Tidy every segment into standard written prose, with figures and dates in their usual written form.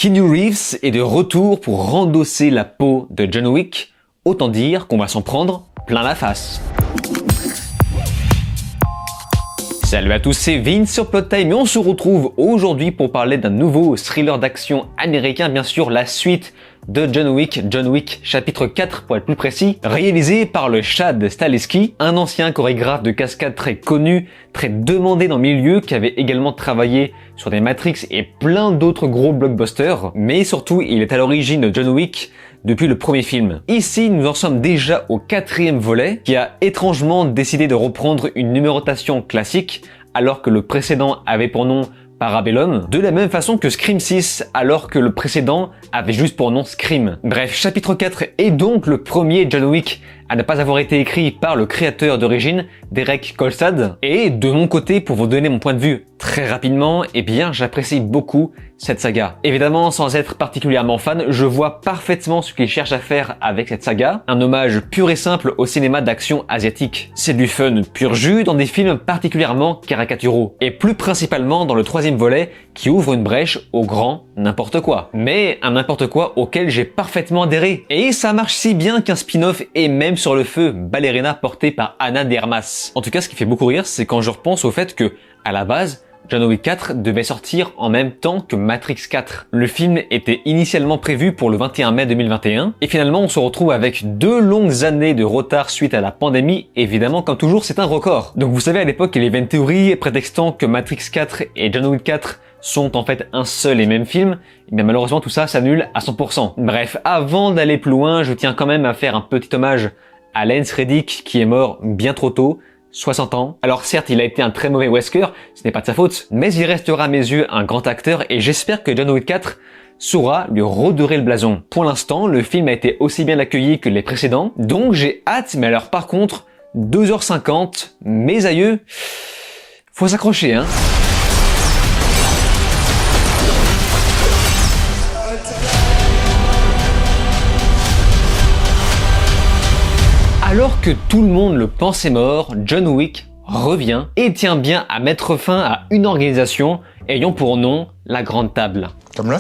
Keanu Reeves est de retour pour rendosser la peau de John Wick, autant dire qu'on va s'en prendre plein la face. Salut à tous, c'est Vince sur Plot Time et on se retrouve aujourd'hui pour parler d'un nouveau thriller d'action américain, bien sûr la suite de John Wick chapitre 4 pour être plus précis, réalisé par le Chad Stahelski, un ancien chorégraphe de cascade très connu, très demandé dans le milieu, qui avait également travaillé sur des Matrix et plein d'autres gros blockbusters, mais surtout il est à l'origine de John Wick depuis le premier film. Ici, nous en sommes déjà au 4e volet, qui a étrangement décidé de reprendre une numérotation classique, alors que le précédent avait pour nom Parabellum, de la même façon que Scream 6, alors que le précédent avait juste pour nom Scream. Bref, chapitre 4 est donc le premier John Wick à ne pas avoir été écrit par le créateur d'origine, Derek Kolstad. Et de mon côté, pour vous donner mon point de vue très rapidement, eh bien j'apprécie beaucoup cette saga. Évidemment, sans être particulièrement fan, je vois parfaitement ce qu'il cherche à faire avec cette saga, un hommage pur et simple au cinéma d'action asiatique. C'est du fun pur jus dans des films particulièrement caricaturaux, et plus principalement dans le 3e volet qui ouvre une brèche au grand n'importe quoi. Mais un n'importe quoi auquel j'ai parfaitement adhéré. Et ça marche si bien qu'un spin-off est même sur le feu, Ballerina portée par Ana de Armas. En tout cas, ce qui fait beaucoup rire, c'est quand je repense au fait que, à la base, John Wick 4 devait sortir en même temps que Matrix 4. Le film était initialement prévu pour le 21 mai 2021, et finalement on se retrouve avec 2 longues années de retard suite à la pandémie. Évidemment, comme toujours, c'est un record. Donc vous savez, à l'époque, il y avait une théorie prétextant que Matrix 4 et John Wick 4 sont en fait un seul et même film, et bien malheureusement tout ça s'annule à 100%. Bref, avant d'aller plus loin, je tiens quand même à faire un petit hommage à Lance Reddick qui est mort bien trop tôt, 60 ans. Alors certes, il a été un très mauvais Wesker, ce n'est pas de sa faute, mais il restera à mes yeux un grand acteur et j'espère que John Wick 4 saura lui redorer le blason. Pour l'instant, le film a été aussi bien accueilli que les précédents, donc j'ai hâte, mais alors par contre, 2h50, mes aïeux, faut s'accrocher hein. Alors que tout le monde le pensait mort, John Wick revient et tient bien à mettre fin à une organisation ayant pour nom la Grande Table. Camelot ?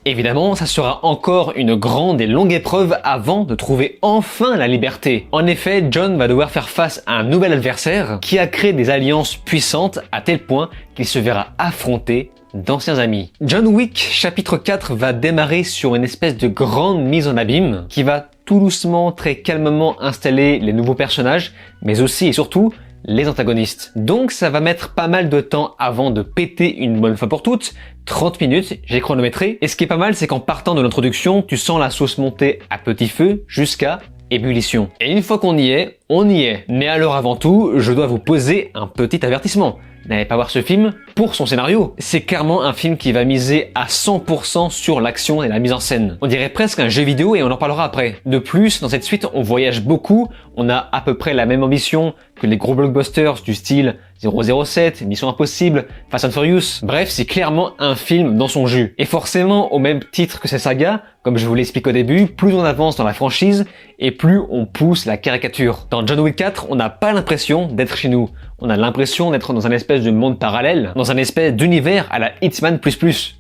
Évidemment, ça sera encore une grande et longue épreuve avant de trouver enfin la liberté. En effet, John va devoir faire face à un nouvel adversaire qui a créé des alliances puissantes à tel point qu'il se verra affronter d'anciens amis. John Wick chapitre 4 va démarrer sur une espèce de grande mise en abîme qui va tout doucement, très calmement installer les nouveaux personnages, mais aussi et surtout les antagonistes. Donc ça va mettre pas mal de temps avant de péter une bonne fois pour toutes, 30 minutes, j'ai chronométré, et ce qui est pas mal c'est qu'en partant de l'introduction, tu sens la sauce monter à petit feu jusqu'à ébullition. Et une fois qu'on y est, on y est. Mais alors avant tout, je dois vous poser un petit avertissement. N'allez pas voir ce film pour son scénario. C'est clairement un film qui va miser à 100% sur l'action et la mise en scène. On dirait presque un jeu vidéo et on en parlera après. De plus, dans cette suite, on voyage beaucoup, on a à peu près la même ambition que les gros blockbusters du style 007, Mission Impossible, Fast and Furious. Bref, c'est clairement un film dans son jus. Et forcément, au même titre que ces sagas, comme je vous l'explique au début, plus on avance dans la franchise et plus on pousse la caricature. Dans John Wick 4, on n'a pas l'impression d'être chez nous. On a l'impression d'être dans un espèce de monde parallèle, dans un espèce d'univers à la Hitman++.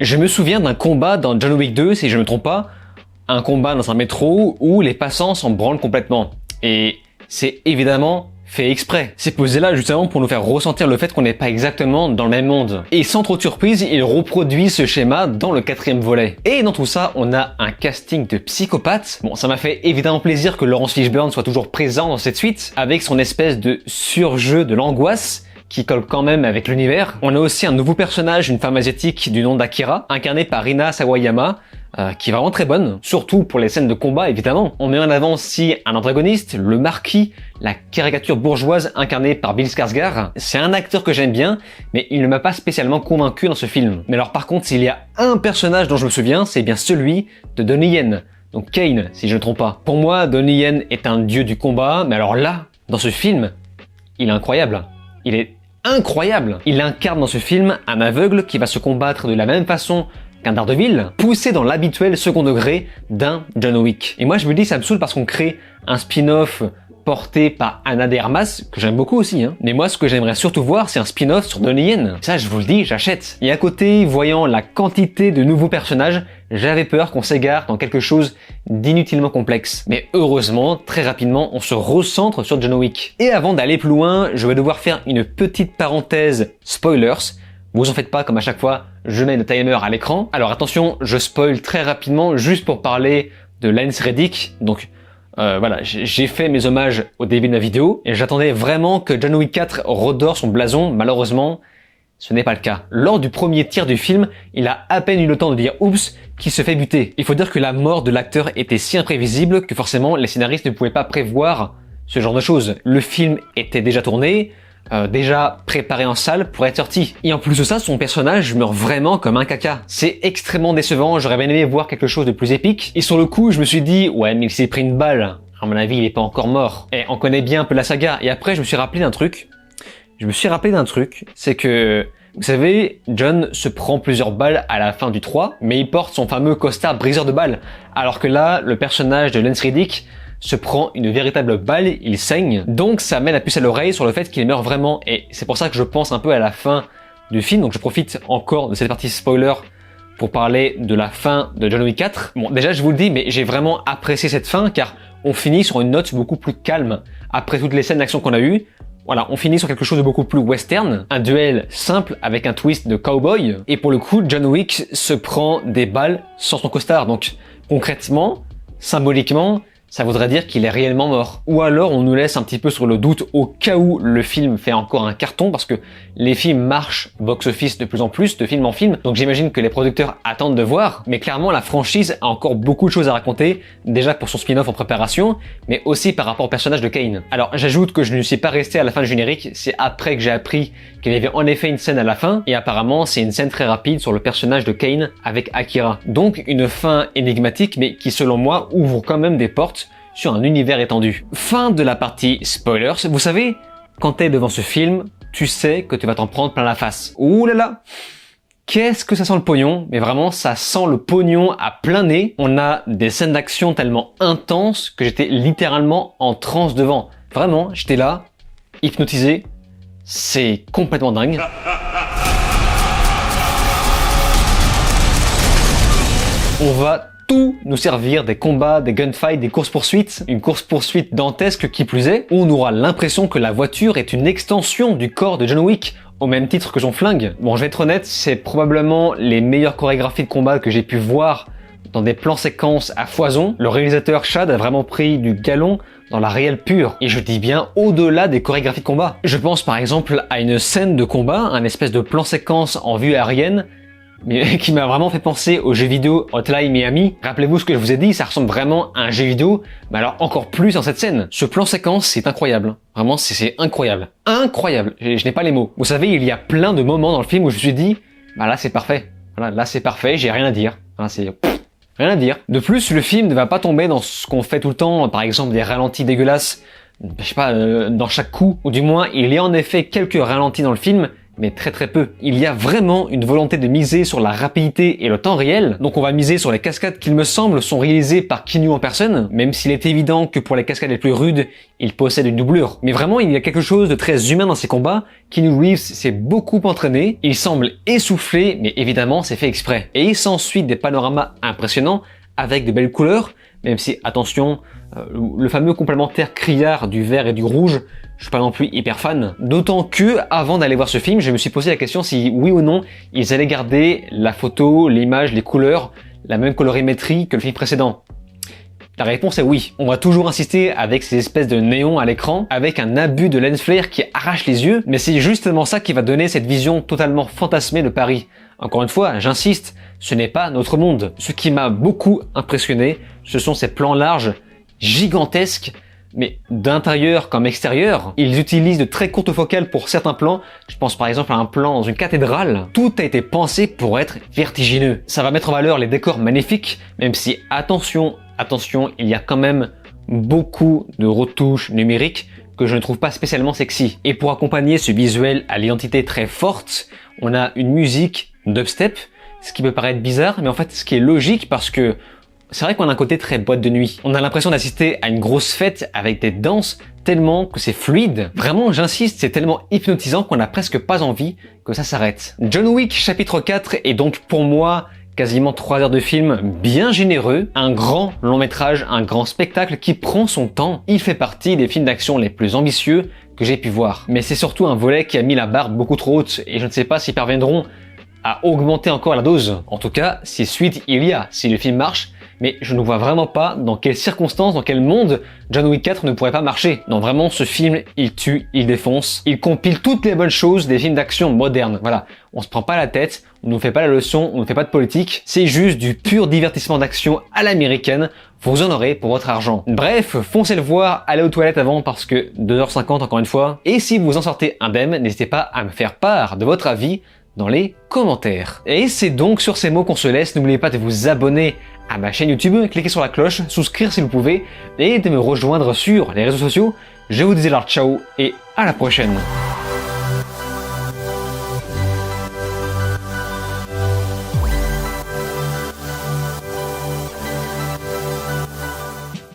Je me souviens d'un combat dans John Wick 2, si je ne me trompe pas, un combat dans un métro où les passants s'en branlent complètement. Et c'est évidemment fait exprès. C'est posé là justement pour nous faire ressentir le fait qu'on n'est pas exactement dans le même monde. Et sans trop de surprise, il reproduit ce schéma dans le 4e volet. Et dans tout ça, on a un casting de psychopathes. Bon, ça m'a fait évidemment plaisir que Laurence Fishburne soit toujours présent dans cette suite, avec son espèce de surjeu de l'angoisse, qui colle quand même avec l'univers. On a aussi un nouveau personnage, une femme asiatique du nom d'Akira, incarnée par Rina Sawayama, qui est vraiment très bonne, surtout pour les scènes de combat évidemment. On met en avant aussi un antagoniste, le Marquis, la caricature bourgeoise incarnée par Bill Skarsgård. C'est un acteur que j'aime bien, mais il ne m'a pas spécialement convaincu dans ce film. Mais alors par contre, s'il y a un personnage dont je me souviens, c'est bien celui de Donnie Yen, donc Kane si je ne me trompe pas. Pour moi, Donnie Yen est un dieu du combat, mais alors là, dans ce film, il est incroyable. Il est incroyable. Il incarne dans ce film un aveugle qui va se combattre de la même façon qu'un Daredevil, poussé dans l'habituel second degré d'un John Wick. Et moi je me dis ça me saoule parce qu'on crée un spin-off porté par Ana de Armas, que j'aime beaucoup aussi, hein. Mais moi, ce que j'aimerais surtout voir, c'est un spin-off sur Donnie Yen. Ça, je vous le dis, j'achète. Et à côté, voyant la quantité de nouveaux personnages, j'avais peur qu'on s'égare dans quelque chose d'inutilement complexe. Mais heureusement, très rapidement, on se recentre sur John Wick. Et avant d'aller plus loin, je vais devoir faire une petite parenthèse spoilers. Vous en faites pas, comme à chaque fois, je mets le timer à l'écran. Alors attention, je spoil très rapidement, juste pour parler de Lance Reddick. Donc voilà, j'ai fait mes hommages au début de ma vidéo, et j'attendais vraiment que John Wick 4 redore son blason. Malheureusement, ce n'est pas le cas. Lors du premier tir du film, il a à peine eu le temps de dire « oups » qu'il se fait buter. Il faut dire que la mort de l'acteur était si imprévisible que forcément les scénaristes ne pouvaient pas prévoir ce genre de choses. Le film était déjà tourné, déjà préparé en salle pour être sorti. Et en plus de ça, son personnage meurt vraiment comme un caca. C'est extrêmement décevant, j'aurais bien aimé voir quelque chose de plus épique. Et sur le coup, je me suis dit, ouais, mais il s'est pris une balle. À mon avis, il est pas encore mort. Et on connaît bien un peu la saga. Et après, je me suis rappelé d'un truc. C'est que, vous savez, John se prend plusieurs balles à la fin du 3, mais il porte son fameux costard briseur de balles. Alors que là, le personnage de Lance Reddick se prend une véritable balle, il saigne. Donc ça met la puce à l'oreille sur le fait qu'il meurt vraiment. Et c'est pour ça que je pense un peu à la fin du film. Donc je profite encore de cette partie spoiler pour parler de la fin de John Wick 4. Bon, déjà je vous le dis, mais j'ai vraiment apprécié cette fin car on finit sur une note beaucoup plus calme. Après toutes les scènes d'action qu'on a eues, voilà, on finit sur quelque chose de beaucoup plus western. Un duel simple avec un twist de cowboy. Et pour le coup, John Wick se prend des balles sans son costard. Donc concrètement, symboliquement, ça voudrait dire qu'il est réellement mort. Ou alors on nous laisse un petit peu sur le doute au cas où le film fait encore un carton, parce que les films marchent box-office de plus en plus, de film en film, donc j'imagine que les producteurs attendent de voir, mais clairement la franchise a encore beaucoup de choses à raconter, déjà pour son spin-off en préparation, mais aussi par rapport au personnage de Kane. Alors j'ajoute que je ne suis pas resté à la fin du générique, c'est après que j'ai appris qu'il y avait en effet une scène à la fin, et apparemment c'est une scène très rapide sur le personnage de Kane avec Akira. Donc une fin énigmatique, mais qui selon moi ouvre quand même des portes sur un univers étendu. Fin de la partie spoilers. Vous savez, quand t'es devant ce film, tu sais que tu vas t'en prendre plein la face. Ouh là là, qu'est-ce que ça sent le pognon? Mais vraiment, ça sent le pognon à plein nez. On a des scènes d'action tellement intenses que j'étais littéralement en transe devant. Vraiment, j'étais là, hypnotisé. C'est complètement dingue. On va tout nous servir des combats, des gunfights, des courses-poursuites, une course-poursuite dantesque qui plus est, où on aura l'impression que la voiture est une extension du corps de John Wick, au même titre que son flingue. Bon, je vais être honnête, c'est probablement les meilleures chorégraphies de combat que j'ai pu voir dans des plans séquences à foison. Le réalisateur Chad a vraiment pris du galon dans la réelle pure. Et je dis bien au-delà des chorégraphies de combat. Je pense par exemple à une scène de combat, un espèce de plan séquence en vue aérienne, mais qui m'a vraiment fait penser au jeu vidéo Hotline Miami. Rappelez-vous ce que je vous ai dit, ça ressemble vraiment à un jeu vidéo, mais alors encore plus dans cette scène. Ce plan séquence, c'est incroyable. Vraiment, c'est incroyable. Incroyable. Je n'ai pas les mots. Vous savez, il y a plein de moments dans le film où je me suis dit, bah là c'est parfait. Voilà, là c'est parfait, j'ai rien à dire. Voilà, c'est rien à dire. De plus, le film ne va pas tomber dans ce qu'on fait tout le temps, par exemple des ralentis dégueulasses, je sais pas, dans chaque coup, ou du moins, il y a en effet quelques ralentis dans le film, mais très peu. Il y a vraiment une volonté de miser sur la rapidité et le temps réel, donc on va miser sur les cascades qui, il me semble, sont réalisées par Keanu en personne, même s'il est évident que pour les cascades les plus rudes, il possède une doublure. Mais vraiment, il y a quelque chose de très humain dans ces combats. Keanu Reeves s'est beaucoup entraîné, il semble essoufflé, mais évidemment, c'est fait exprès. Et il s'ensuit des panoramas impressionnants, avec de belles couleurs, même si, attention, le fameux complémentaire criard du vert et du rouge, je suis pas non plus hyper fan. D'autant que, avant d'aller voir ce film, je me suis posé la question si, oui ou non, ils allaient garder la photo, l'image, les couleurs, la même colorimétrie que le film précédent. La réponse est oui. On va toujours insister avec ces espèces de néons à l'écran, avec un abus de lens flare qui arrache les yeux, mais c'est justement ça qui va donner cette vision totalement fantasmée de Paris. Encore une fois, j'insiste, ce n'est pas notre monde. Ce qui m'a beaucoup impressionné, ce sont ces plans larges, gigantesques, mais d'intérieur comme extérieur. Ils utilisent de très courtes focales pour certains plans. Je pense par exemple à un plan dans une cathédrale. Tout a été pensé pour être vertigineux. Ça va mettre en valeur les décors magnifiques, même si, attention, il y a quand même beaucoup de retouches numériques que je ne trouve pas spécialement sexy. Et pour accompagner ce visuel à l'identité très forte, on a une musique dubstep, ce qui peut paraître bizarre, mais en fait ce qui est logique parce que c'est vrai qu'on a un côté très boîte de nuit. On a l'impression d'assister à une grosse fête avec des danses tellement que c'est fluide. Vraiment, j'insiste, c'est tellement hypnotisant qu'on n'a presque pas envie que ça s'arrête. John Wick chapitre 4 est donc pour moi quasiment 3 heures de film bien généreux, un grand long métrage, un grand spectacle qui prend son temps. Il fait partie des films d'action les plus ambitieux que j'ai pu voir. Mais c'est surtout un volet qui a mis la barre beaucoup trop haute et je ne sais pas s'ils parviendront à augmenter encore la dose. En tout cas, si suite il y a, si le film marche, mais je ne vois vraiment pas dans quelles circonstances, dans quel monde John Wick 4 ne pourrait pas marcher. Non, vraiment, ce film, il tue, il défonce, il compile toutes les bonnes choses des films d'action modernes. Voilà, on se prend pas la tête, on nous fait pas la leçon, on ne fait pas de politique, c'est juste du pur divertissement d'action à l'américaine, vous en aurez pour votre argent. Bref, foncez le voir, allez aux toilettes avant parce que 2h50 encore une fois, et si vous en sortez indemne, n'hésitez pas à me faire part de votre avis dans les commentaires. Et c'est donc sur ces mots qu'on se laisse, n'oubliez pas de vous abonner à ma chaîne YouTube, cliquez sur la cloche, souscrire si vous pouvez, et de me rejoindre sur les réseaux sociaux. Je vous dis alors ciao et à la prochaine.